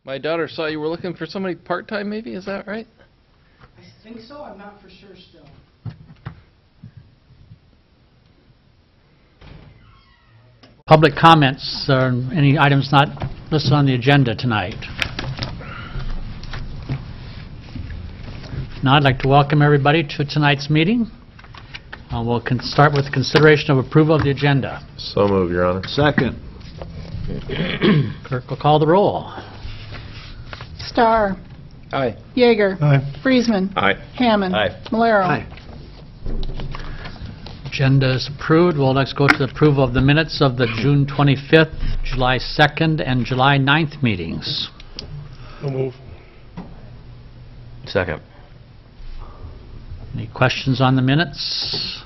My daughter saw you were looking for somebody part-time, maybe? Is that right? I think so. I'm not for sure still. Public comments on any items not listed on the agenda tonight. Now I'd like to welcome everybody to tonight's meeting. We'll start with consideration of approval of the agenda. So moved, Your Honor. Second. Clerk will call the roll. Starr. Aye. Yeager. Aye. Friesman. Aye. Hammond. Aye. Malero. Aye. Agenda is approved. We'll next go to the approval of the minutes of the June 25th, July 2nd, and July 9th meetings. So move. Second. Any questions on the minutes?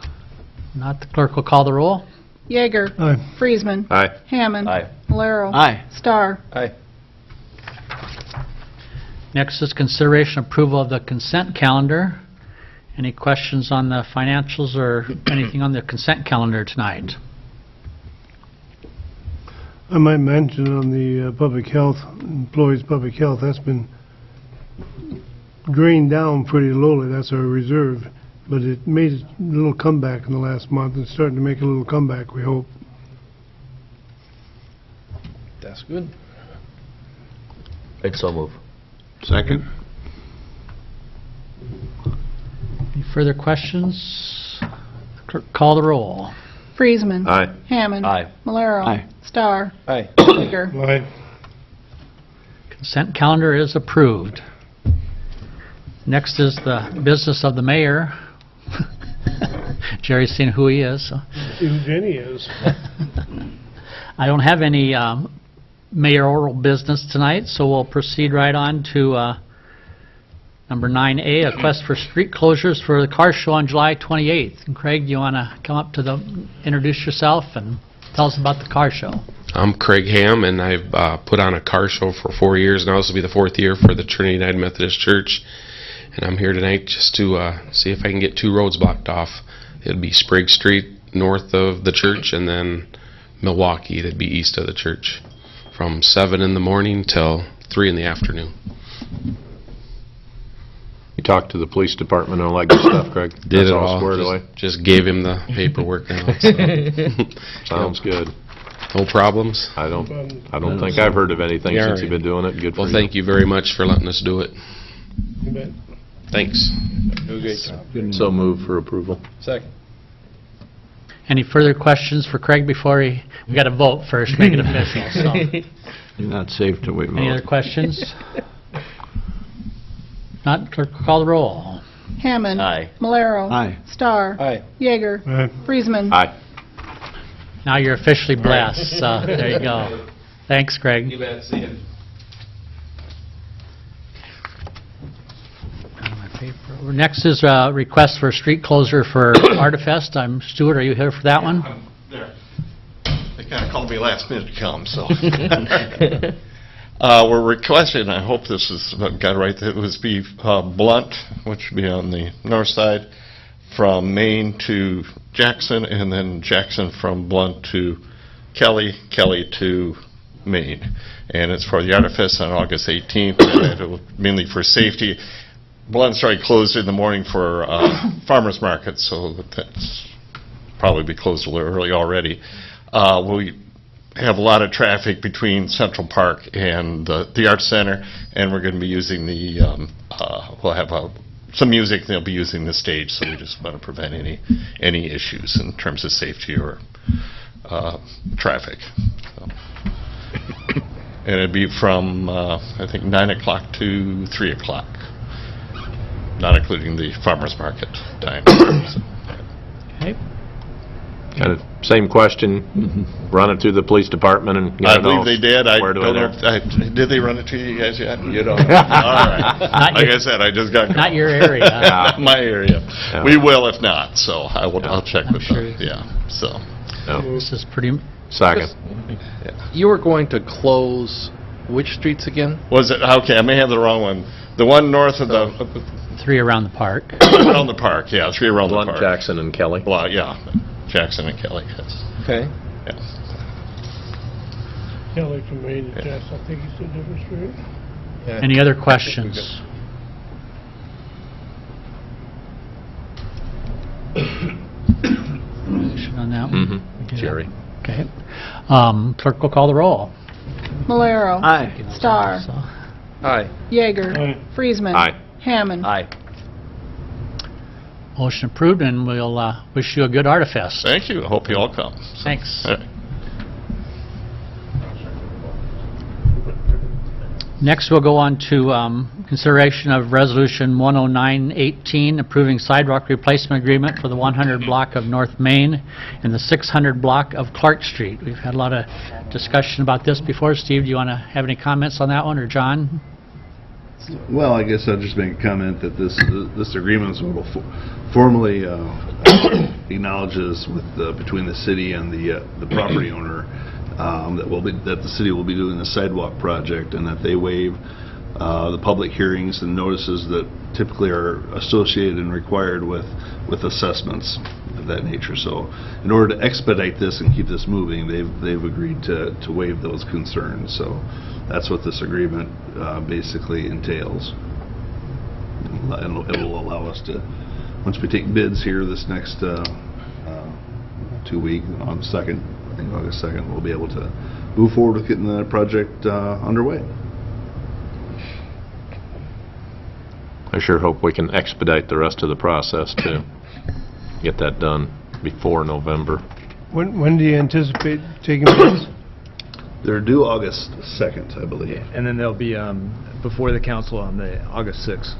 Not, the clerk will call the roll. Yeager. Aye. Friesman. Aye. Hammond. Aye. Malero. Aye. Starr. Aye. Next is consideration approval of the consent calendar. Any questions on the financials or anything on the consent calendar tonight? I might mention on the public health, employees' public health, that's been drained down pretty lowly. That's our reserve. But it made a little comeback in the last month. It's starting to make a little comeback, we hope. That's good. I'd so move. Second. Any further questions? Clerk, call the roll. Friesman. Aye. Hammond. Aye. Malero. Aye. Starr. Aye. Yeager. Aye. Consent calendar is approved. Next is the business of the mayor. Jerry's seen who he is. So. See who Jenny is. I don't have any mayoral business tonight, so we'll proceed right on to number 9A, a request for street closures for the car show on July 28th. And Craig, do you want to come up to introduce yourself and tell us about the car show? I'm Craig Ham, and I've put on a car show for 4 years now. This will be the 4th year for the Trinity United Methodist Church. And I'm here tonight just to see if I can get 2 roads blocked off. It'll be Sprague Street north of the church, and then Milwaukee, that'd be east of the church, from 7 in the morning till 3 in the afternoon. You talked to the police department and all that good stuff, Craig? Did That's it all. squared away? Just gave him the paperwork now. So. Sounds good. No problems. I don't think I've heard of anything Yeah, since you've been doing it. Good for Well, you. thank you very much for letting us do it. You bet. Thanks. Do a great job. So move for approval. Second. Any further questions for Craig before we got to vote first, make it official. So, You're not safe till we any other vote. questions? Not, clerk will call the roll. Hammond. Aye. Malero. Aye. Starr. Aye. Yeager. Aye. Friesman. Aye. Now you're officially blessed. There you go. Thanks, Craig. You bet. See you. Next is a request for a street closure for Artifest. Stuart, are you here for that one? I'm there. They kind of called me last minute to come, so. We're requesting, I hope this is got it right, that it was be Blunt, which would be on the north side, from Maine to Jackson, and then Jackson from Blunt to Kelly, Kelly to Maine. And it's for the Artifest on August 18th, and it will mainly for safety. Blunt's already closed in the morning for farmers market, so that's probably be closed a little early already. We have a lot of traffic between Central Park and the Arts Center, and we're going to be using the, we'll have some music, they'll be using the stage, so we just want to prevent any issues in terms of safety or traffic. So. And it'd be from, I think, 9 o'clock to 3 o'clock. Not including the farmer's market time. Okay. Kind of same question. Run it through the police department and I believe they did. I Where do don't I know. know? Did they run it to you guys yet? You don't. All right. Like I said, I just got Not your area. my area. Yeah. We will if not. So I'll check with sure. them. Yeah. So No. This is pretty, Second. You were going to close which streets again? was it okay? I may have the wrong one. The one north of the 3 around the park. around the park. Yeah, 3 around Blunt, the park. Jackson, and Kelly. Well, yeah, Jackson and Kelly. Yes. Okay. Yeah. Kelly from Maine to Jackson, I think he's a different street. Any other questions? On that one? Jerry. Okay. Clerk will call the roll. Malero. Aye. Starr. Aye. Yeager. Friesman. Aye. Hammond. Aye. Motion approved, and we'll wish you a good Artifest. Thank you. I hope you all come. Thanks. All right. Next, we'll go on to consideration of Resolution 10918, approving sidewalk replacement agreement for the 100 block of North Main and the 600 block of Clark Street. We've had a lot of discussion about this before. Steve, do you want to have any comments on that one, or John? Well, I guess I'll just make a comment that this agreement is formally acknowledges between the city and the property owner that the city will be doing the sidewalk project, and that they waive the public hearings and notices that typically are associated and required with assessments of that nature. So in order to expedite this and keep this moving, they've agreed to waive those concerns. So that's what this agreement basically entails. And it will allow us to, once we take bids here this next 2 week on the 2nd, I think August 2nd, we'll be able to move forward with getting that project underway. I sure hope we can expedite the rest of the process too. Get that done before November. When do you anticipate taking bids? They're due August 2nd, I believe. And then they'll be before the council on the August 6th.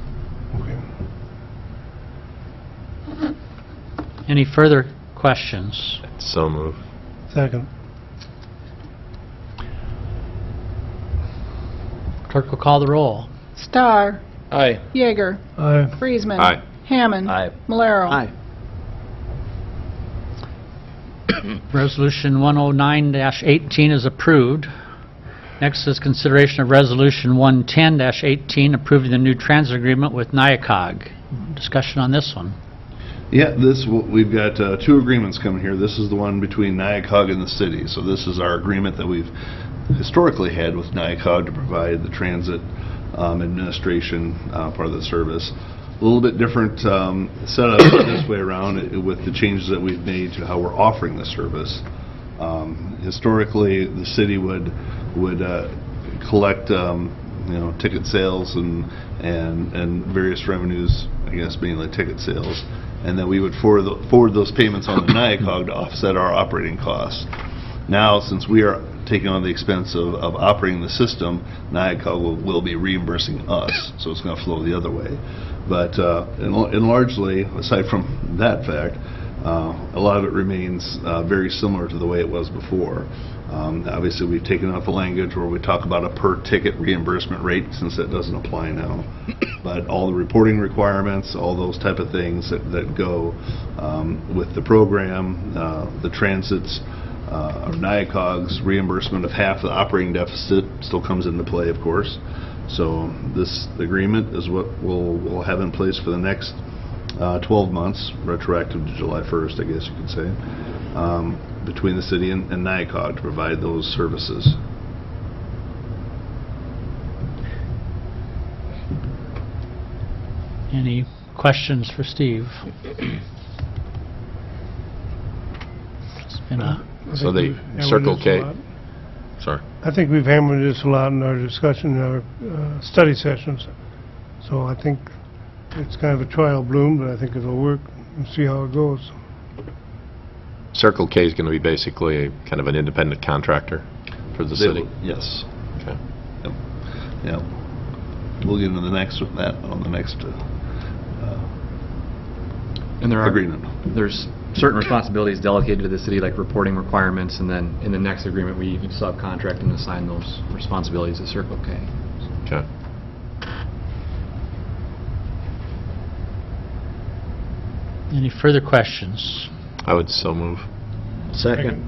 Okay. Any further questions? So move. Second. Clerk will call the roll. Starr. Aye. Yeager. Aye. Friesman. Aye. Hammond. Aye. Malero. Aye. Resolution 109-18 is approved. Next is consideration of Resolution 110-18, approving the new transit agreement with Nyakog. Discussion on this one. Yeah, we've got 2 agreements coming here. This is the one between Nyakog and the city. So this is our agreement that we've historically had with Nyakog to provide the transit administration part of the service. A little bit different setup this way around with the changes that we've made to how we're offering the service. Historically, the city would collect ticket sales and various revenues, I guess mainly ticket sales, and then we would forward those payments on to Nyakog to offset our operating costs. Now, since we are taking on the expense of operating the system, Nyakog will be reimbursing us, so it's going to flow the other way. But and largely, aside from that fact, a lot of it remains very similar to the way it was before. Obviously, we've taken out the language where we talk about a per-ticket reimbursement rate, since that doesn't apply now. But all the reporting requirements, all those type of things that go with the program, the transits, or Nyakog's reimbursement of half the operating deficit still comes into play, of course. So this agreement is what we'll have in place for the next 12 months, retroactive to July 1st, I guess you could say, between the city and Nyakog to provide those services. Any questions for Steve? It's been a... So the Circle K. Sorry. I think we've hammered this a lot in our discussion, in our study sessions. So I think it's kind of a trial bloom, but I think it'll work and see how it goes. Circle K is going to be basically a kind of an independent contractor for the city? Yes. Okay. Yep. Yep. We'll get into the next with that on the next And there are agreement. There's certain responsibilities delegated to the city, like reporting requirements, and then in the next agreement, we even subcontract and assign those responsibilities to Circle K. Okay. Any further questions? I would so move. Second.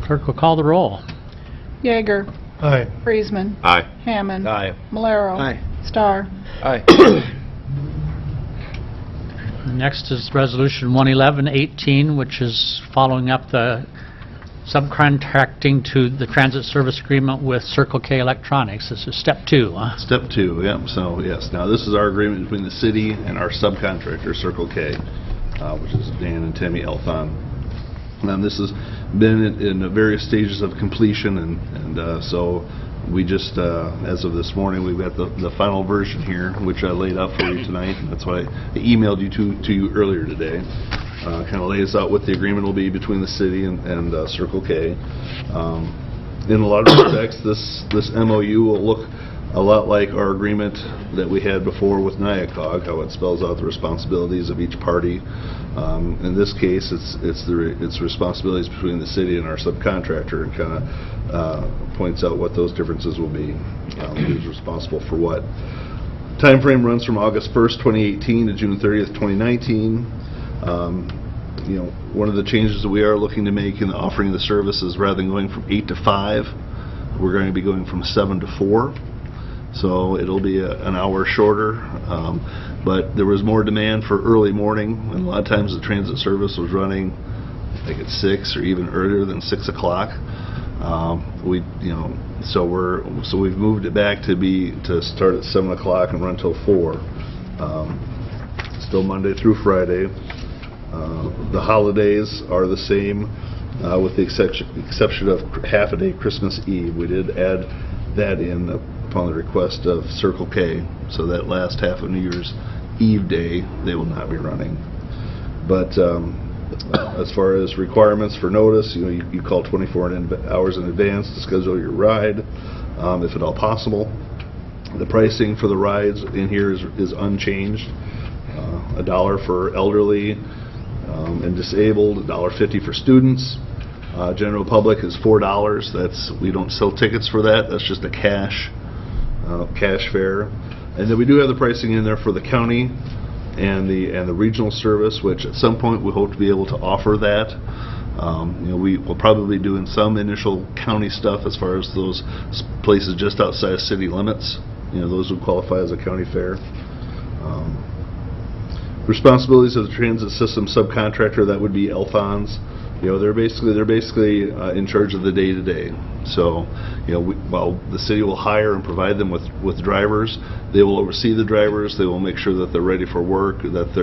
Clerk will call the roll. Yeager. Aye. Friesman. Aye. Hammond. Aye. Malero. Aye. Starr. Aye. Next is Resolution 111-18, which is following up the subcontracting to the transit service agreement with Circle K Electronics. This is step 2, huh? Step 2, yep. So, yes, now this is our agreement between the city and our subcontractor, Circle K, which is Dan and Tammy Elthon. And this has been in various stages of completion, and so we just, as of this morning, we've got the final version here, which I laid out for you tonight, and that's why I emailed you to you earlier today. Kind of lays out what the agreement will be between the city and Circle K. In a lot of respects, this MOU will look a lot like our agreement that we had before with NIACOG, how it spells out the responsibilities of each party. In this case, it's responsibilities between the city and our subcontractor, and kind of points out what those differences will be, who's responsible for what. Time frame runs from August 1st, 2018 to June 30th, 2019. One of the changes that we are looking to make in the offering of the services, rather than going from 8 to 5, we're going to be going from 7 to 4. So it'll be an hour shorter, but there was more demand for early morning, and a lot of times the transit service was running, I think at 6 or even earlier than 6 o'clock. So we've moved it back to start at 7 o'clock and run till 4. Still Monday through Friday. The holidays are the same, with the exception of half a day Christmas Eve. We did add that in upon the request of Circle K, so that last half of New Year's Eve day they will not be running. But as far as requirements for notice, you call 24 hours in advance to schedule your ride, if at all possible. The pricing for the rides in here is unchanged. $1 for elderly and disabled, $1.50 for students. General public is $4. We don't sell tickets for that. That's just a cash fare. And then we do have the pricing in there for the county and the regional service, which at some point we hope to be able to offer that. We will probably be doing some initial county stuff as far as those places just outside of city limits. Those would qualify as a county fare. Responsibilities of the transit system subcontractor, that would be Elthon's. They're basically in charge of the day-to-day. So, while the city will hire and provide them with drivers, they will oversee the drivers. They will make sure that they're ready for work, that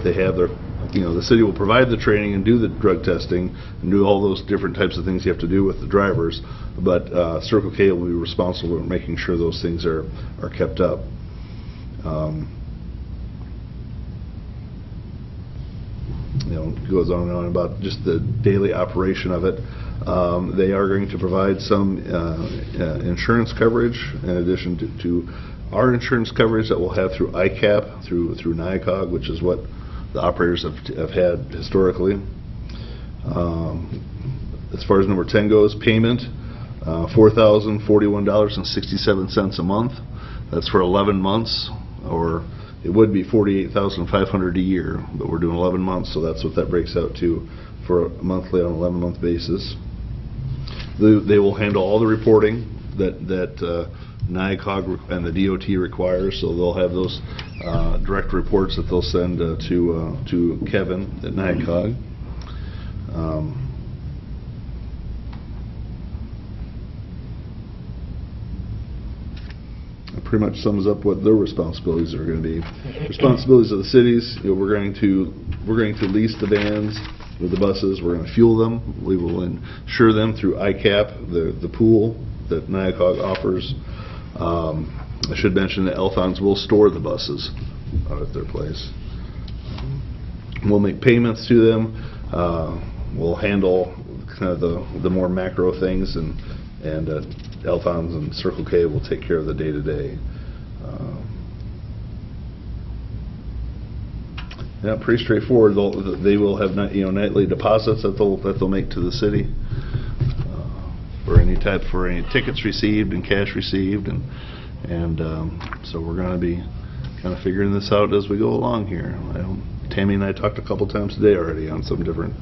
they have their, the city will provide the training and do the drug testing and do all those different types of things you have to do with the drivers. But Circle K will be responsible for making sure those things are kept up. Goes on and on about just the daily operation of it. They are going to provide some insurance coverage in addition to our insurance coverage that we'll have through ICAP, through NIACOG, which is what the operators have had historically. As far as number 10 goes, payment, $4,041.67 a month. That's for 11 months, or it would be $48,500 a year, but we're doing 11 months, so that's what that breaks out to for monthly on an 11-month basis. They will handle all the reporting that NIACOG and the DOT requires, so they'll have those direct reports that they'll send to Kevin at NIACOG. Pretty much sums up what their responsibilities are going to be. Responsibilities of the cities, we're going to lease the vans with the buses. We're going to fuel them. We will insure them through ICAP, the pool that NIACOG offers. I should mention that Elthon's will store the buses out at their place. We'll make payments to them. We'll handle kind of the more macro things, and Elthon's and Circle K will take care of the day-to-day. Yeah, pretty straightforward. They will have nightly deposits that they'll make to the city for any tickets received and cash received, and so we're going to be kind of figuring this out as we go along here. Tammy and I talked a couple times today already on some different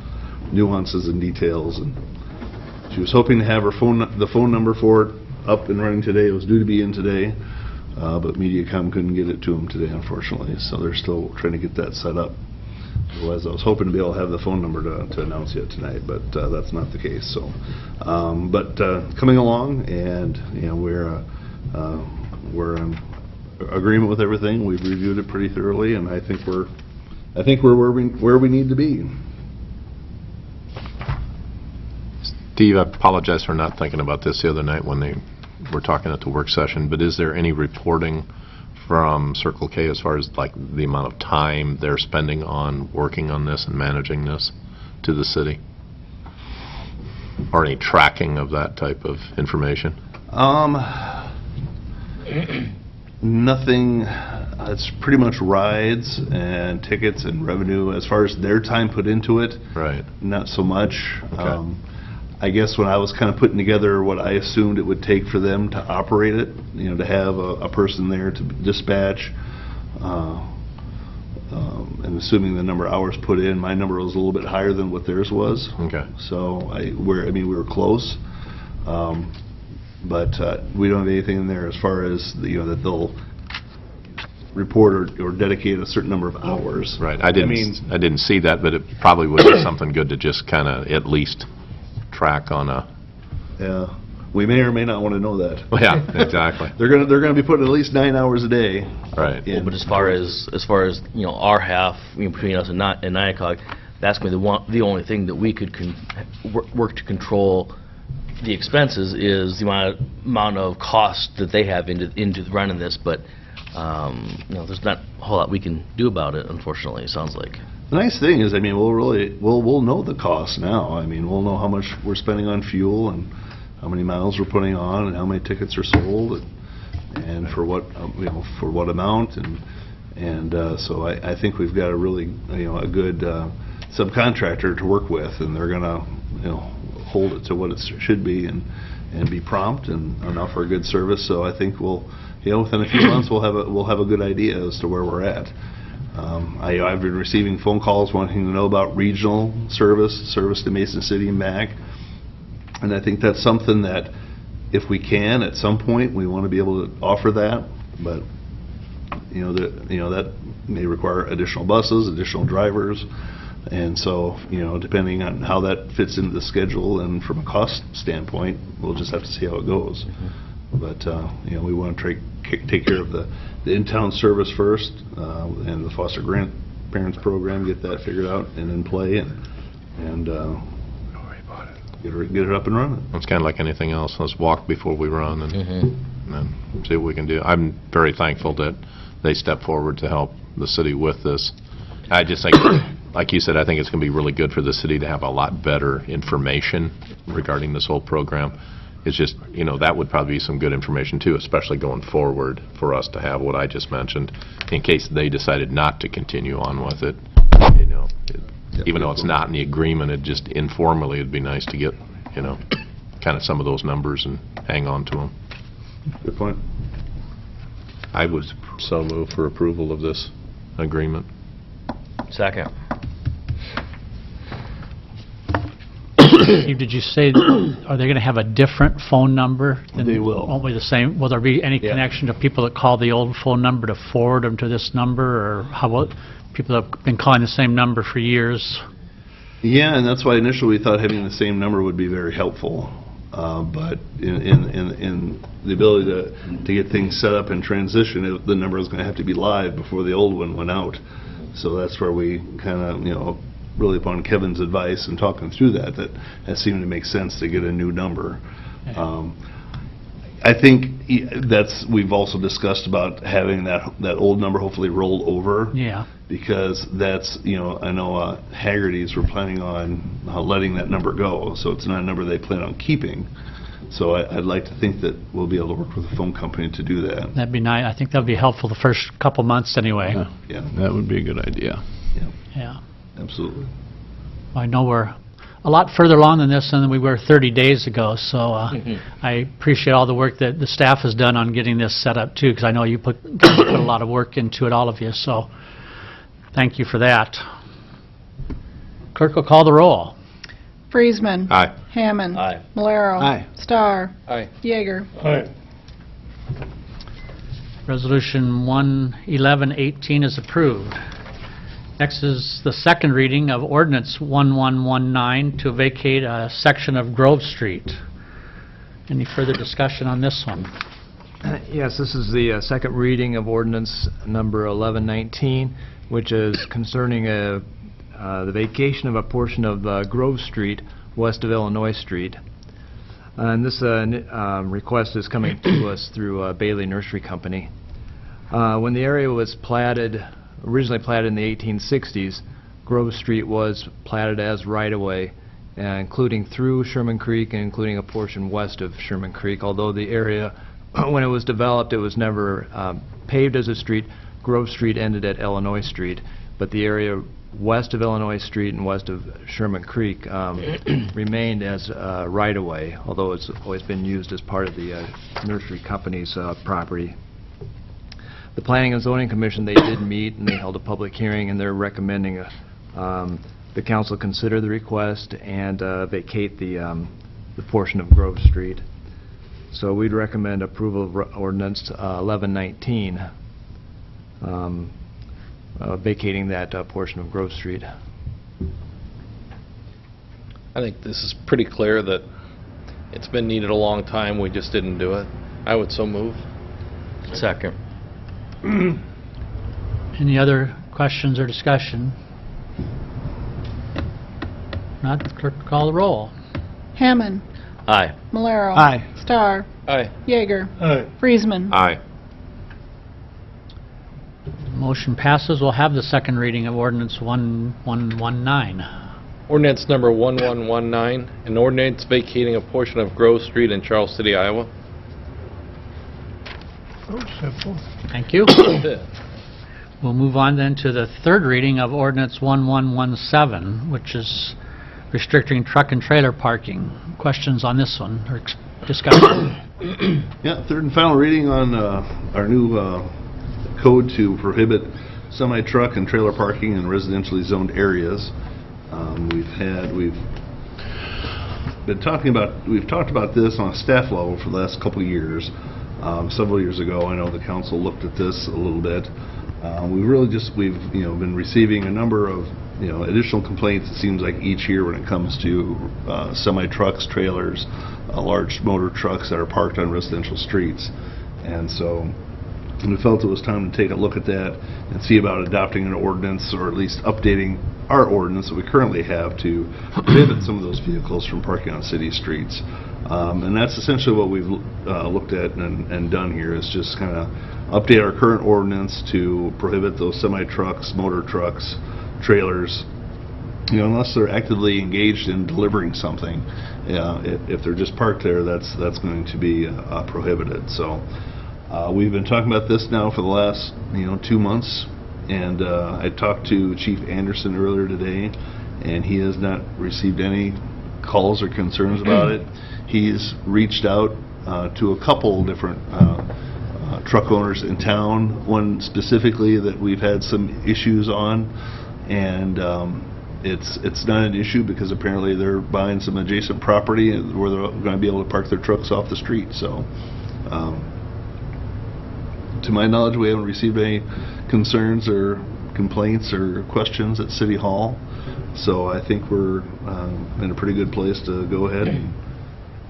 nuances and details, and she was hoping to have the phone number for it up and running today. It was due to be in today, but MediaCom couldn't get it to them today, unfortunately, so they're still trying to get that set up. Otherwise, I was hoping to be able to have the phone number to announce yet tonight, but that's not the case. So, but coming along, and we're in agreement with everything. We've reviewed it pretty thoroughly, and I think we're where we need to be. Steve, I apologize for not thinking about this the other night when they were talking at the work session, but is there any reporting from Circle K as far as like the amount of time they're spending on working on this and managing this to the city? Or any tracking of that type of information? Nothing. It's pretty much rides and tickets and revenue. As far as their time put into it, Right. not so much. Okay. I guess when I was kind of putting together what I assumed it would take for them to operate it, to have a person there to dispatch, and assuming the number of hours put in, my number was a little bit higher than what theirs was. Okay. So we were close, but we don't have anything in there as far as that they'll report or dedicate a certain number of hours. Right. I didn't see that, but it probably would be something good to just kind of at least track on a. Yeah, we may or may not want to know that. Yeah, exactly. They're gonna be putting at least 9 hours a day. Right. in. But as far as our half between us and NIACOG, that's going to be the only thing that we could work to control the expenses is the amount of cost that they have into running this. But there's not a whole lot we can do about it, unfortunately. It sounds like. The nice thing is, we'll know the cost now. We'll know how much we're spending on fuel and how many miles we're putting on and how many tickets are sold and for what for what amount and so I think we've got a really a good subcontractor to work with, and they're gonna hold it to what it should be and be prompt and offer a good service. So I think we'll within a few months we'll have a good idea as to where we're at. I've been receiving phone calls wanting to know about regional service to Mason City and back, and I think that's something that if we can at some point we want to be able to offer that, but that may require additional buses, additional drivers, and so depending on how that fits into the schedule and from a cost standpoint, we'll just have to see how it goes. But we want to take care of the in-town service first, and the foster grandparents program, get that figured out and in play, and get it up and running. It's kind of like anything else. Let's walk before we run and then see what we can do. I'm very thankful that they stepped forward to help the city with this. I just think, like you said, I think it's going to be really good for the city to have a lot better information regarding this whole program. It's just, that would probably be some good information too, especially going forward for us to have what I just mentioned in case they decided not to continue on with it. Even though it's not in the agreement, it just informally it'd be nice to get, kind of some of those numbers and hang on to them. Good point. I would so move for approval of this agreement. Second. Steve, did you say, are they going to have a different phone number? They will. Won't be the same? Will there be any connection to people that call the old phone number to forward them to this number, or how about people that have been calling the same number for years? Yeah, and that's why initially we thought having the same number would be very helpful. But in the ability to get things set up and transition, the number is going to have to be live before the old one went out. So that's where we kind of, really upon Kevin's advice and talking through that seemed to make sense to get a new number. I think we've also discussed about having that old number hopefully rolled over. Yeah. Because that's, I know Haggerty's were planning on letting that number go, so it's not a number they plan on keeping. So I'd like to think that we'll be able to work with the phone company to do that. That'd be nice. I think that'd be helpful the first couple months anyway. Yeah. That would be a good idea. Yeah. Absolutely. I know we're a lot further along than this than we were 30 days ago, so I appreciate all the work that the staff has done on getting this set up too, because I know you put a lot of work into it, all of you, so thank you for that. Clerk will call the roll. Friesman. Aye. Hammond. Aye. Malero. Aye. Starr. Aye. Yeager. Aye. Resolution 11118 is approved. Next is the second reading of ordinance 1119 to vacate a section of Grove Street. Any further discussion on this one? Yes, this is the second reading of ordinance number 1119, which is concerning the vacation of a portion of Grove Street west of Illinois Street. And this request is coming to us through Bailey Nursery Company. When the area was originally platted in the 1860s, Grove Street was platted as right-of-way, including through Sherman Creek and including a portion west of Sherman Creek. Although the area, when it was developed, it was never paved as a street. Grove Street ended at Illinois Street, but the area west of Illinois Street and west of Sherman Creek remained as right-of-way, although it's always been used as part of the nursery company's property. The Planning and Zoning Commission, they did meet and they held a public hearing, and they're recommending the council consider the request and vacate the portion of Grove Street. So we'd recommend approval of ordinance 1119, vacating that portion of Grove Street. I think this is pretty clear that it's been needed a long time, we just didn't do it. I would so move. Second. Any other questions or discussion? Not, clerk will call the roll. Hammond. Aye. Malero. Aye. Starr. Aye. Yeager. Aye. Friesman. Aye. Motion passes. We'll have the second reading of ordinance 1119. Ordinance number 1119, an ordinance vacating a portion of Grove Street in Charles City, Iowa. Oh, simple. Thank you. That's it. We'll move on then to the third reading of ordinance 1117, which is restricting truck and trailer parking. Questions on this one or discussion? Yeah, third and final reading on our new code to prohibit semi-truck and trailer parking in residentially zoned areas. We've talked about this on a staff level for the last couple of years. Several years ago, I know the council looked at this a little bit. We've been receiving a number of additional complaints. It seems like each year when it comes to semi-trucks, trailers, large motor trucks that are parked on residential streets, and so we felt it was time to take a look at that and see about adopting an ordinance, or at least updating our ordinance that we currently have to prohibit some of those vehicles from parking on city streets. And that's essentially what we've looked at and done here, is just kind of update our current ordinance to prohibit those semi-trucks, motor trucks, trailers, unless they're actively engaged in delivering something. If they're just parked there, that's going to be prohibited. So we've been talking about this now for the last 2 months, and I talked to Chief Anderson earlier today, and he has not received any calls or concerns about it. He's reached out to a couple different truck owners in town, one specifically that we've had some issues on, and it's not an issue because apparently they're buying some adjacent property where they're going to be able to park their trucks off the street. So to my knowledge, we haven't received any concerns or complaints or questions at City Hall. So I think we're in a pretty good place to go ahead and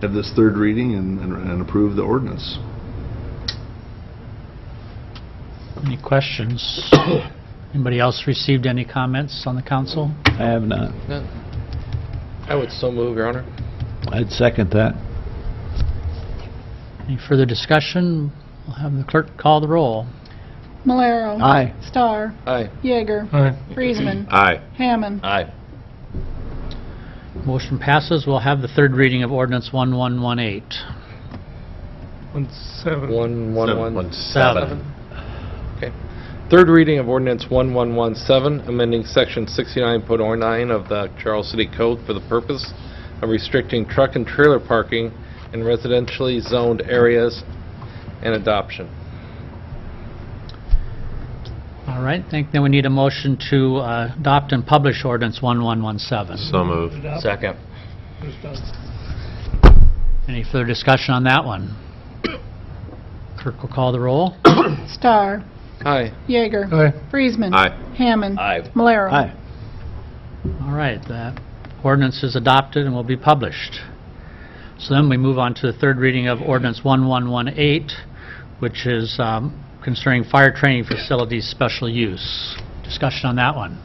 have this third reading and approve the ordinance. Any questions? Anybody else received any comments on the council? I have not. No. I would so move, Your Honor. I'd second that. Any further discussion? We'll have the clerk call the roll. Malero. Aye. Starr. Aye. Yeager. Aye. Friesman. Aye. Hammond. Aye. Motion passes. We'll have the third reading of ordinance 1118. 1117. Okay. Third reading of ordinance 1117, amending section 69.09 of the Charles City Code for the purpose of restricting truck and trailer parking in residentially zoned areas and adoption. All right, I think then we need a motion to adopt and publish ordinance 1117. So moved. Second. Any further discussion on that one? Clerk will call the roll. Starr. Aye. Yeager. Aye. Friesman. Aye. Hammond. Aye. Malero. Aye. All right, that ordinance is adopted and will be published. So then we move on to the third reading of ordinance 1118, which is concerning fire training facilities special use. Discussion on that one.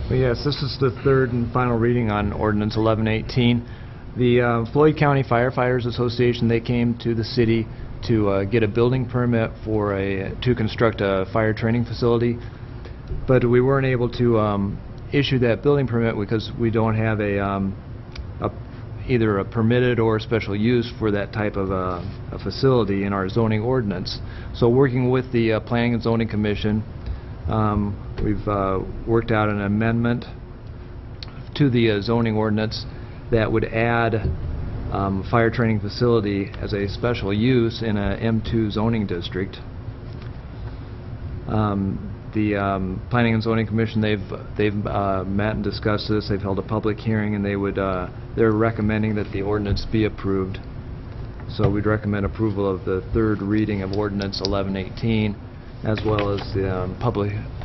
Well, yes, this is the third and final reading on ordinance 1118. The Floyd County Firefighters Association, they came to the city to get a building permit to construct a fire training facility, but we weren't able to issue that building permit because we don't have either a permitted or a special use for that type of a facility in our zoning ordinance. So working with the Planning and Zoning Commission, we've worked out an amendment to the zoning ordinance that would add fire training facility as a special use in a M2 zoning district. The Planning and Zoning Commission, they've met and discussed this. They've held a public hearing, and they're recommending that the ordinance be approved. So we'd recommend approval of the third reading of ordinance 1118, as well as the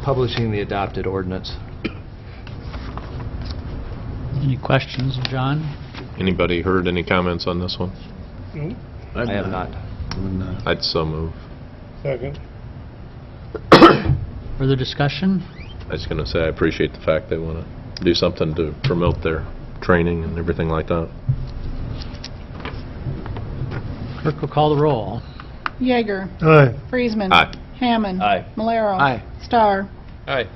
publishing the adopted ordinance. Any questions, John? Anybody heard any comments on this one? No. I have not. I'd so move. Second. Further discussion? I was going to say, I appreciate the fact they want to do something to promote their training and everything like that. Clerk will call the roll. Yeager. Aye. Friesman. Aye. Hammond. Aye. Malero. Aye. Starr. Aye.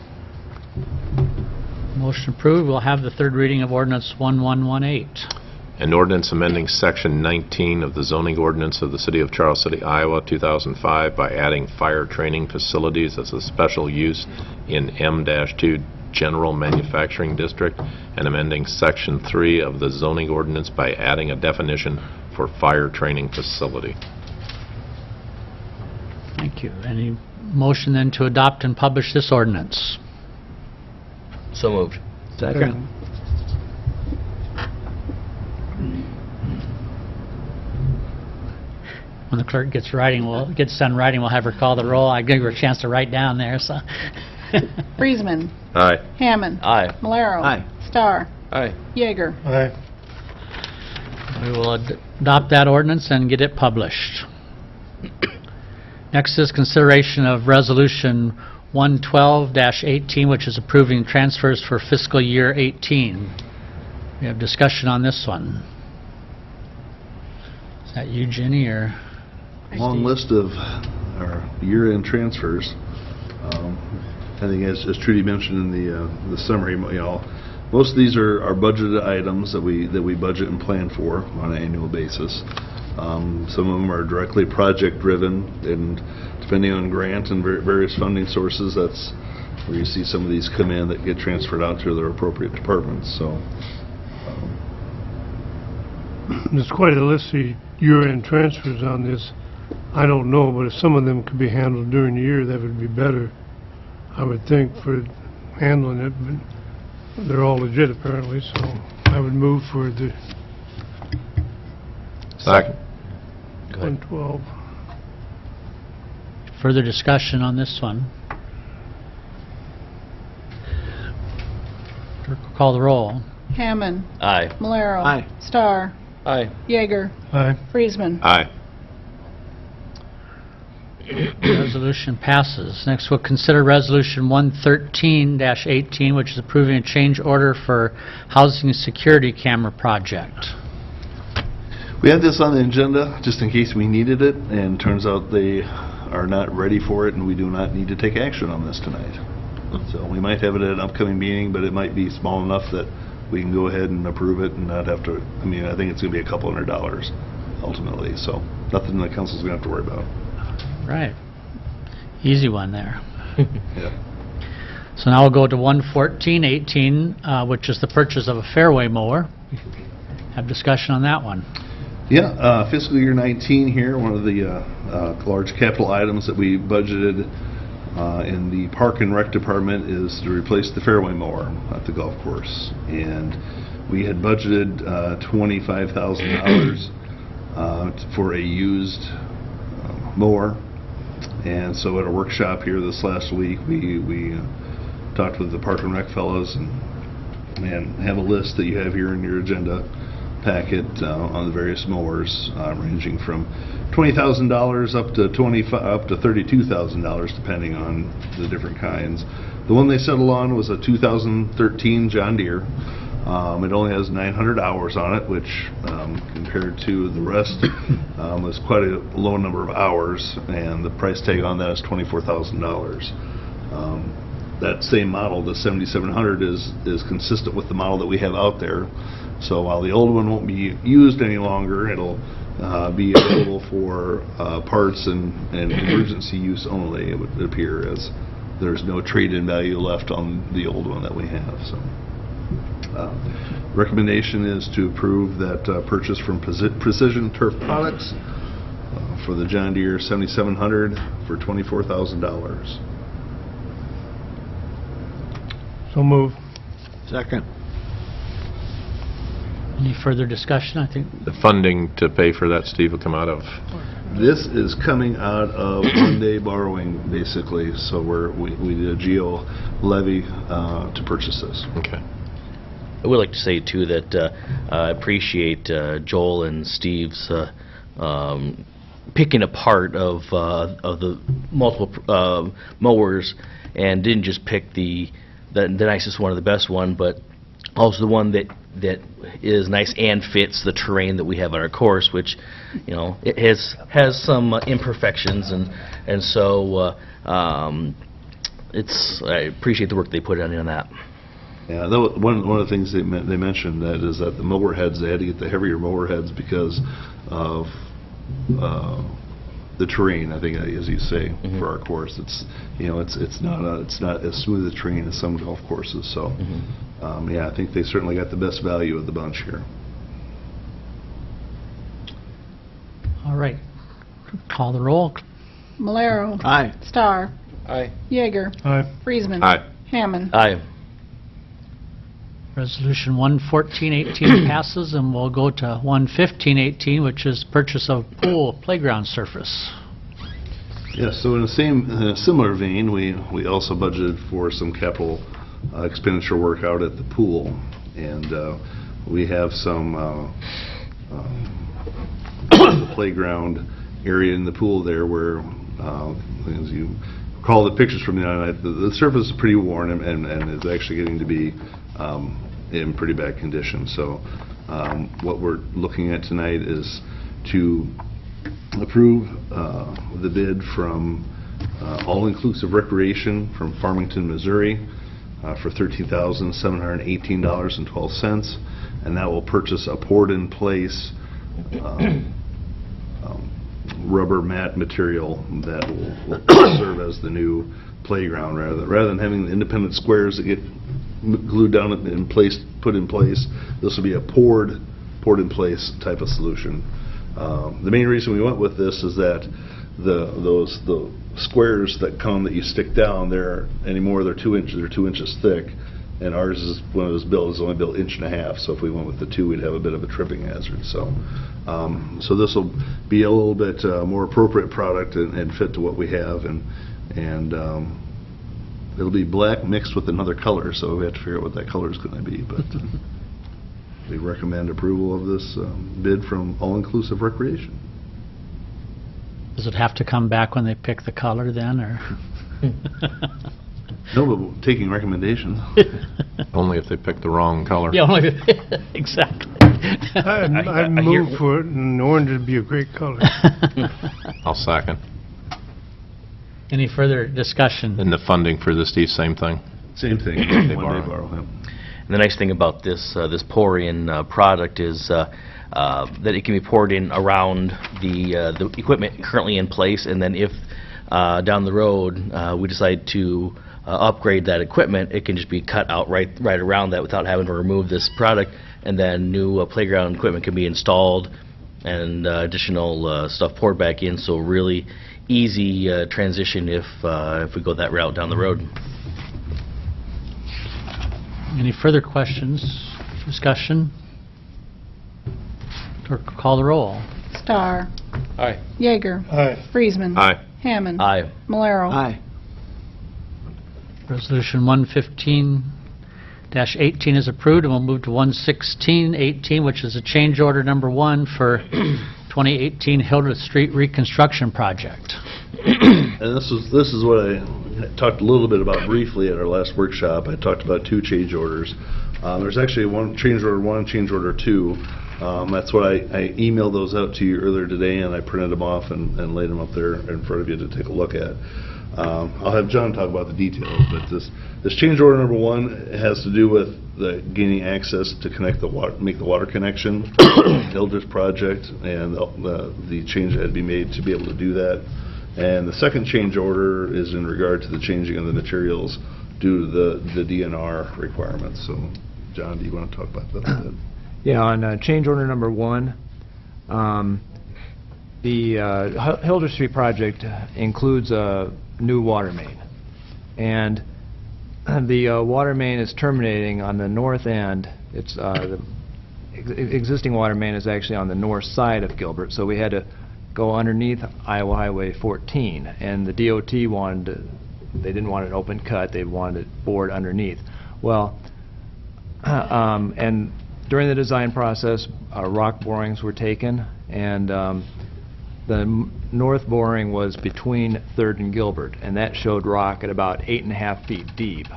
Motion approved. We'll have the third reading of ordinance 1118. An ordinance amending Section 19 of the zoning ordinance of the City of Charles City, Iowa, 2005 by adding fire training facilities as a special use in M-2 General Manufacturing District and amending Section 3 of the zoning ordinance by adding a definition for fire training facility. Thank you. Any motion then to adopt and publish this ordinance? So moved. Second. When the clerk gets done writing, we'll have her call the roll. I give her a chance to write down there, so. Friesman. Aye. Hammond. Aye. Malero. Aye. Starr. Aye. Yeager. Aye. We will adopt that ordinance and get it published. Next is consideration of Resolution 112-18, which is approving transfers for fiscal year 18. We have discussion on this one. Is that you, Ginny, or? Long list of our year-end transfers. I think as Trudy mentioned in the summary, most of these are budgeted items that we budget and plan for on an annual basis. Some of them are directly project-driven, and depending on grant and various funding sources, that's where you see some of these come in that get transferred out to their appropriate departments. So There's quite a list of year-end transfers on this. I don't know, but if some of them could be handled during the year, that would be better, I would think, for handling it, but they're all legit apparently, so I would move for the Second. 112. Further discussion on this one? Clerk will call the roll. Hammond. Aye. Malero. Aye. Starr. Aye. Yeager. Aye. Friesman. Aye. Resolution passes. Next, we'll consider Resolution 113-18, which is approving a change order for housing security camera project. we had this on the agenda just in case we needed it, and turns out they are not ready for it, and we do not need to take action on this tonight. So we might have it at an upcoming meeting, but it might be small enough that we can go ahead and approve it and not have to, I mean, I think it's going to be a couple $100 ultimately, so nothing the council's going to have to worry about. Right. Easy one there. Yeah. So now we'll go to 114-18, which is the purchase of a fairway mower. Have discussion on that one. Yeah, fiscal year 19 here, one of the large capital items that we budgeted in the Park and Rec Department is to replace the fairway mower at the golf course. And we had budgeted $25,000 for a used mower. And so at a workshop here this last week, we talked with the Park and Rec fellows and have a list that you have here in your agenda packet on the various mowers, ranging from $20,000 up to $32,000, depending on the different kinds. The one they settled on was a 2013 John Deere. It only has 900 hours on it, which compared to the rest is quite a low number of hours, and the price tag on that is $24,000. That same model, the 7700, is consistent with the model that we have out there. So while the old one won't be used any longer, it'll be available for parts and emergency use only, it would appear, as there's no trade-in value left on the old one that we have. So recommendation is to approve that purchase from Precision Turf Products for the John Deere 7700 for $24,000. So move. Second. Any further discussion? I think The funding to pay for that, Steve, will come out of? This is coming out of one-day borrowing, basically. So we did a geo levy to purchase this. Okay. I would like to say, too, that I appreciate Joel and Steve's picking apart of the multiple mowers, and didn't just pick the nicest one or the best one, but also the one that is nice and fits the terrain that we have on our course, which, you know, it has some imperfections, and so I appreciate the work they put in on that. Yeah, that was one of the things they mentioned, that is that the mower heads, they had to get the heavier mower heads because of the terrain, I think, as you say, for our course. It's, you know, it's not as smooth a terrain as some golf courses. So yeah, I think they certainly got the best value of the bunch here. all right. Call the roll. Malero. Aye. Starr. Aye. Yeager. Aye. Friesman. Aye. Hammond. Aye. Resolution 11418 passes, and we'll go to 11518, which is purchase of pool playground surface. Yeah, so in a similar vein, we also budgeted for some capital expenditure work out at the pool, and we have some the playground area in the pool there where, as you recall the pictures from the other night, the surface is pretty worn and is actually getting to be in pretty bad condition. So what we're looking at tonight is to approve the bid from All Inclusive Recreation from Farmington, Missouri for $13,718.12, and that will purchase a poured-in-place rubber mat material that will serve as the new playground, rather than having the independent squares that get glued down in place, put in place. This will be a poured in place type of solution. The main reason we went with this is that the squares that you stick down there anymore, they're 2 inches thick, and ours is, when it was built, is only built 1.5 inches. So if we went with the 2, we'd have a bit of a tripping hazard. So so this will be a little bit more appropriate product and fit to what we have, and it'll be black mixed with another color, so we have to figure out what that color is going to be. But we recommend approval of this bid from All Inclusive Recreation. Does it have to come back when they pick the color then, or? No, but we're taking recommendations. Only if they pick the wrong color. Yeah, exactly. I'd move for it, and orange would be a great color. I'll second. Any further discussion? And the funding for this, Steve, same thing? Same thing. They One day borrow. borrow, yeah. And the nice thing about this pour-in product is that it can be poured in around the equipment currently in place, and then if down the road we decide to upgrade that equipment, it can just be cut out right around that without having to remove this product, and then new playground equipment can be installed and additional stuff poured back in. So really easy transition if we go that route down the road. Any further questions, discussion? Clerk, call the roll. Starr. Aye. Yeager. Aye. Friesman. Aye. Hammond. Aye. Malero. Aye. Resolution 115-18 is approved, and we'll move to 116-18, which is a change order number 1 for 2018 Hildreth Street Reconstruction Project. And this is what I talked a little bit about briefly at our last workshop. I talked about 2 change orders. There's actually one change order 1, change order 2. That's what I emailed those out to you earlier today, and I printed them off and laid them up there in front of you to take a look at. I'll have John talk about the details, but this change order number 1 has to do with the gaining access to connect the water, make the water connection for the Hildreth project, and the change that had to be made to be able to do that. And the second change order is in regard to the changing of the materials due to the DNR requirements. So, John, do you want to talk about that? Yeah, on change order number 1, the Hildreth Street project includes a new water main. And the water main is terminating on the north end. It's the existing water main is actually on the north side of Gilbert, so we had to go underneath Iowa Highway 14, and the DOT they didn't want an open cut, they wanted it bored underneath. Well, and during the design process, rock borings were taken, and the north boring was between 3rd and Gilbert, and that showed rock at about 8.5 feet deep.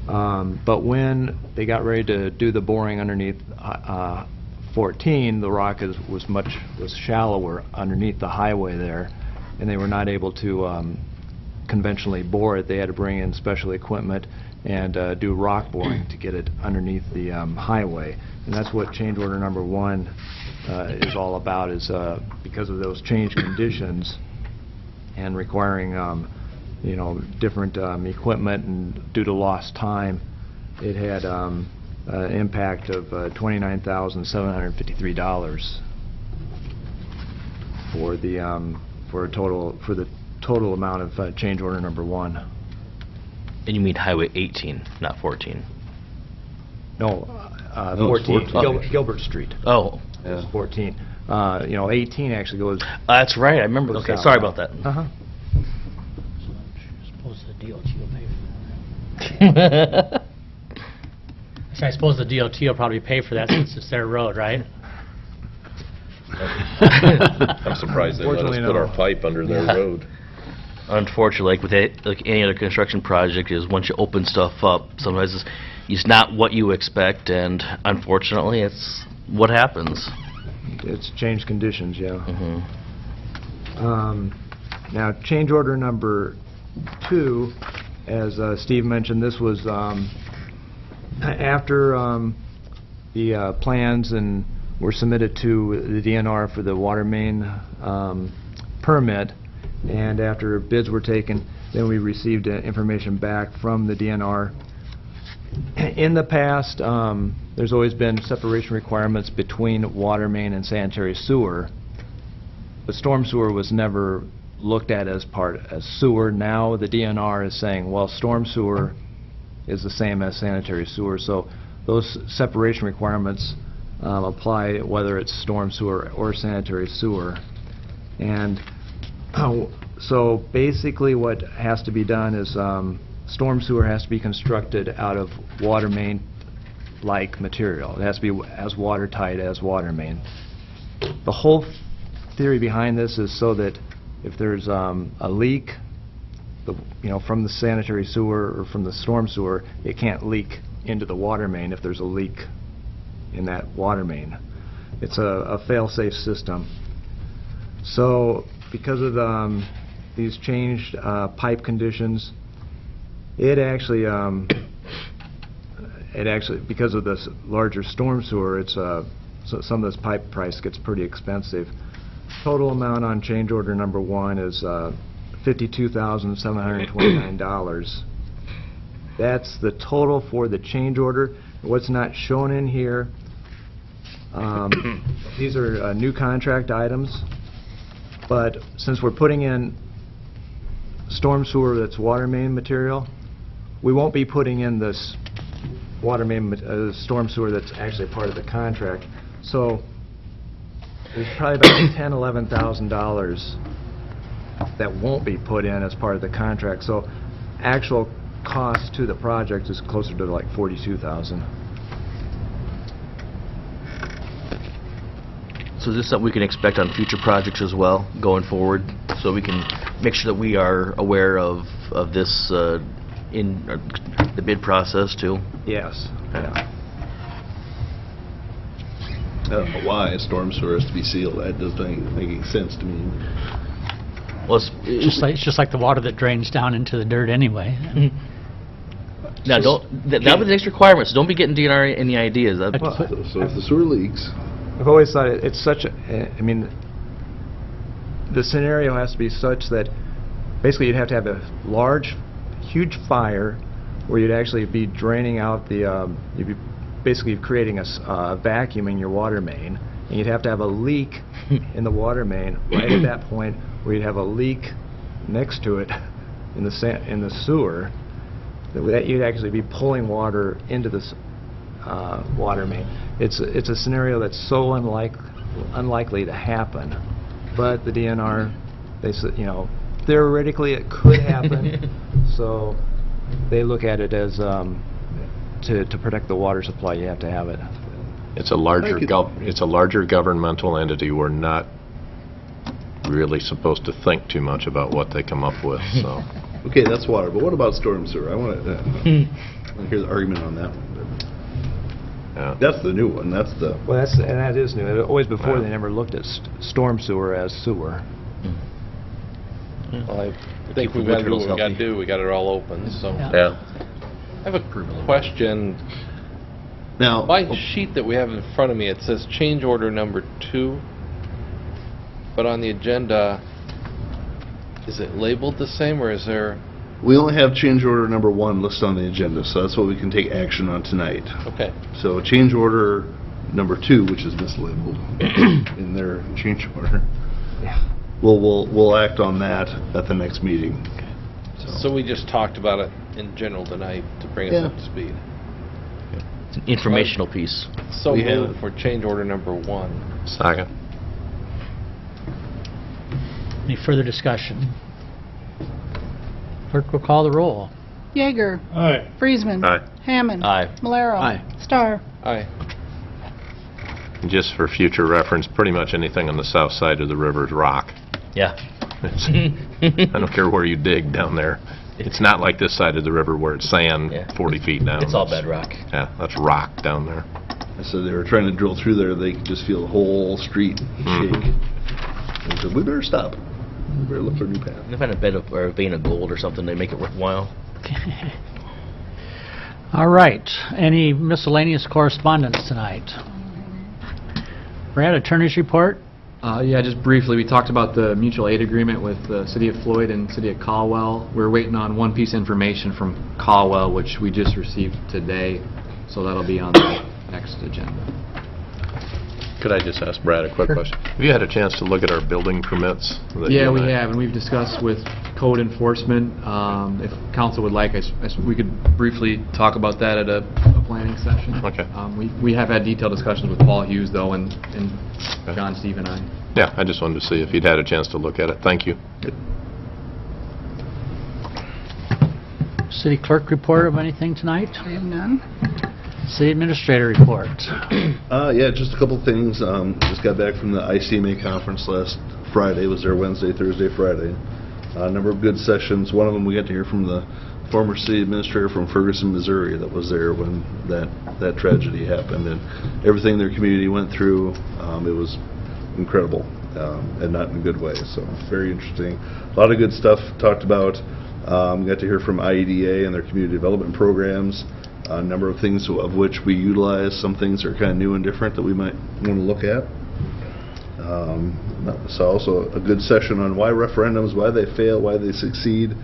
But when they got ready to do the boring underneath 14, the rock was shallower underneath the highway there, and they were not able to conventionally bore it. They had to bring in special equipment and do rock boring to get it underneath the highway. And that's what change order number 1 is all about, is because of those changed conditions and requiring different equipment, and due to lost time, it had an impact of $29,753 for the total amount of change order number 1. And you mean Highway 18, not 14? No, No, it's 14. Gilbert Street. Oh. It's 14. 18 actually goes. That's right, I remember. Okay, south. sorry about that. Uh-huh. I suppose the DOT will pay for that. I suppose the DOT will probably pay for that since it's their road, right? I'm surprised they let us Unfortunately, put no. our pipe under their road. Unfortunately, like any other construction project, is once you open stuff up, sometimes it's not what you expect, and unfortunately, it's what happens. It's changed conditions, yeah. Mm-hmm. Now, change order number 2, as Steve mentioned, this was after the plans were submitted to the DNR for the water main permit, and after bids were taken, then we received information back from the DNR. In the past, there's always been separation requirements between water main and sanitary sewer, but storm sewer was never looked at as sewer. Now the DNR is saying, well, storm sewer is the same as sanitary sewer, so those separation requirements apply whether it's storm sewer or sanitary sewer. And so basically what has to be done is storm sewer has to be constructed out of water main like material. It has to be as watertight as water main. The whole theory behind this is so that if there's a leak, from the sanitary sewer or from the storm sewer, it can't leak into the water main if there's a leak in that water main. It's a fail-safe system. So because of these changed pipe conditions, it actually because of this larger storm sewer, so some of this pipe price gets pretty expensive. Total amount on change order number 1 is $52,729. That's the total for the change order. What's not shown in here, these are new contract items, but since we're putting in storm sewer that's water main material, we won't be putting in this water main storm sewer that's actually part of the contract. So there's probably about $10,000, $11,000 that won't be put in as part of the contract. So actual cost to the project is closer to like $42,000. So is this something we can expect on future projects as well, going forward? So we can make sure that we are aware of this in the bid process too? Yes. Yeah. I don't know why a storm sewer has to be sealed. That doesn't make any sense to me. Well, It's just like the water that drains down into the dirt anyway. now, that'll be the next requirement, so don't be getting DNR any ideas. So if the sewer leaks, I've always thought it's such a, I mean, the scenario has to be such that basically you'd have to have a huge fire where you'd actually be draining out the, you'd be basically creating a vacuum in your water main, and you'd have to have a leak in the water main right at that point where you'd have a leak next to it in the sewer, that you'd actually be pulling water into this water main. It's a scenario that's so unlikely to happen, but the DNR, they said, you know, theoretically it could happen, so they look at it as to protect the water supply, you have to have it. It's a larger governmental entity. We're not really supposed to think too much about what they come up with, so. okay, that's water, but what about storm sewer? I want to hear the argument on that one. Yeah. That's the new one. That's the. Well, that is new. Always before they never looked at storm sewer as sewer. Well, I think we've got to do what we got to do. We got it all open, so. Yeah. I have a question. Now, my sheet that we have in front of me, it says change order number 2, but on the agenda, is it labeled the same, or is there? We only have change order number 1 listed on the agenda, so that's what we can take action on tonight. Okay. So change order number 2, which is mislabeled in their change order. Yeah. We'll act on that at the next meeting. So we just talked about it in general tonight to bring us up to speed. It's an informational piece. So We moved have- for change order number 1. Second. Any further discussion? Clerk will call the roll. Yeager. Aye. Friesman. Aye. Hammond. Aye. Malero. Aye. Star. Aye. Just for future reference, pretty much anything on the south side of the river is rock. Yeah. I don't care where you dig down there. It's not like this side of the river where it's sand Yeah. 40 feet down. It's all bedrock. Yeah, that's rock down there. So they were trying to drill through there. They could just feel the whole street shake. They said, we better stop. We better look for a new path. They find a bed of, or a vein of gold or something, they make it worthwhile. All right. Any miscellaneous correspondence tonight? Brad, attorney's report? Yeah, just briefly, we talked about the mutual aid agreement with the City of Floyd and City of Caldwell. We're waiting on one piece of information from Caldwell, which we just received today, so that'll be on the next agenda. Could I just ask Brad a quick question? Have you had a chance to look at our building permits? that Yeah, you we and I- have, and we've discussed with code enforcement. If council would like, we could briefly talk about that at a planning session. Okay. We have had detailed discussions with Paul Hughes, though, and John, Steve, and I. Yeah, I just wanted to see if you'd had a chance to look at it. Thank you. City clerk report of anything tonight? We have none. City administrator report. Yeah, just a couple things. Just got back from the ICMA conference last Friday. Was there Wednesday, Thursday, Friday. A number of good sessions. One of them we got to hear from the former city administrator from Ferguson, Missouri, that was there when that tragedy happened, and everything their community went through. It was incredible, and not in a good way. So very interesting. A lot of good stuff talked about. Got to hear from IEDA and their community development programs. A number of things of which we utilize. Some things are kind of new and different that we might want to look at. So also a good session on why referendums, why they fail, why they succeed.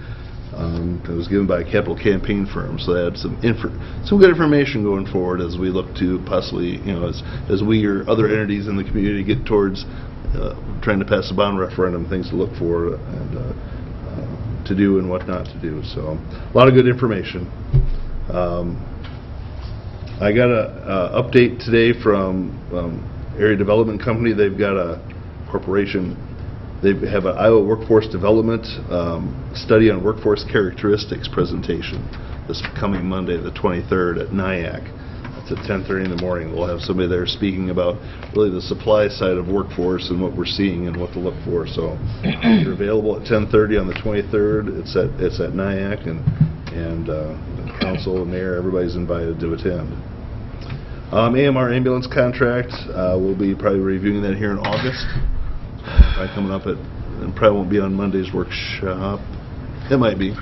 It was given by a capital campaign firm, so they had some good information going forward as we look to possibly, as we or other entities in the community get towards trying to pass a bond referendum, things to look for and to do and what not to do. So a lot of good information. I got a update today from Area Development Company. They've got a corporation They have an Iowa Workforce Development Study on Workforce Characteristics presentation this coming Monday, the 23rd at NIAC. It's at 10:30 in the morning. We'll have somebody there speaking about really the supply side of workforce and what we're seeing and what to look for. So if you're available at 10:30 on the 23rd. It's at NIAC, and the council and mayor, everybody's invited to attend. AMR ambulance contract, we'll be probably reviewing that here in August. Probably coming up and probably won't be on Monday's workshop. It might be.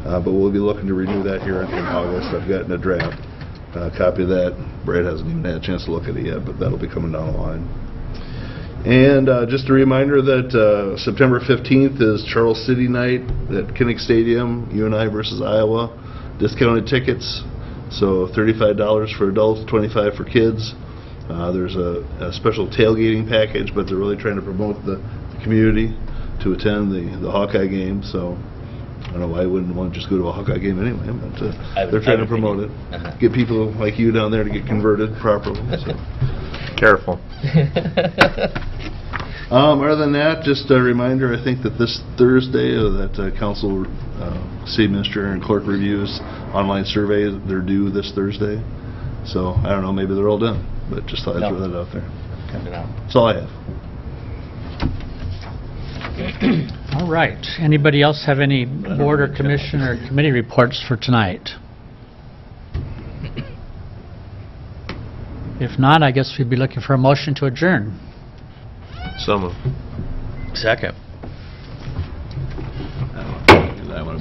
But we'll be looking to renew that here in August. I've gotten a draft copy of that. Brad hasn't even had a chance to look at it yet, but that'll be coming down the line. And just a reminder that September 15th is Charles City Night at Kinnick Stadium, UNI versus Iowa. Discounted tickets, so $35 for adults, $25 for kids. There's a special tailgating package, but they're really trying to promote the community to attend the Hawkeye game. So I don't know why I wouldn't want to just go to a Hawkeye game anyway, but they're trying to promote it. Get people like you down there to get converted properly. So. Careful. Other than that, just a reminder, I think that this Thursday, that council, city administrator and clerk reviews online survey, they're due this Thursday. So I don't know, maybe they're all done, but just thought I'd throw that out there. That's all I have. All right. Anybody else have any board or commission or committee reports for tonight? If not, I guess we'd be looking for a motion to adjourn. So moved. Second.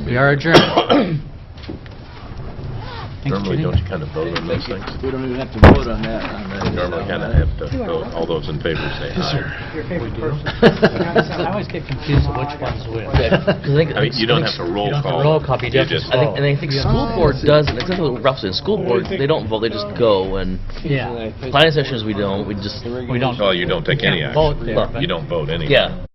We are adjourned. Thanks, Normally, Judy. don't you kind of vote on those things? We don't even have to vote on that. You normally kind of have to vote. All those in favor say aye. Your favorite person. I always get confused of which one's which. I mean, you don't have to roll call. Roll call, you just I think school board doesn't, except for roughly, school board, they don't vote, they just go, and Yeah. planning sessions we don't, we We don't. Well, you don't take any can't action. vote there, but- You don't vote anyway. yeah.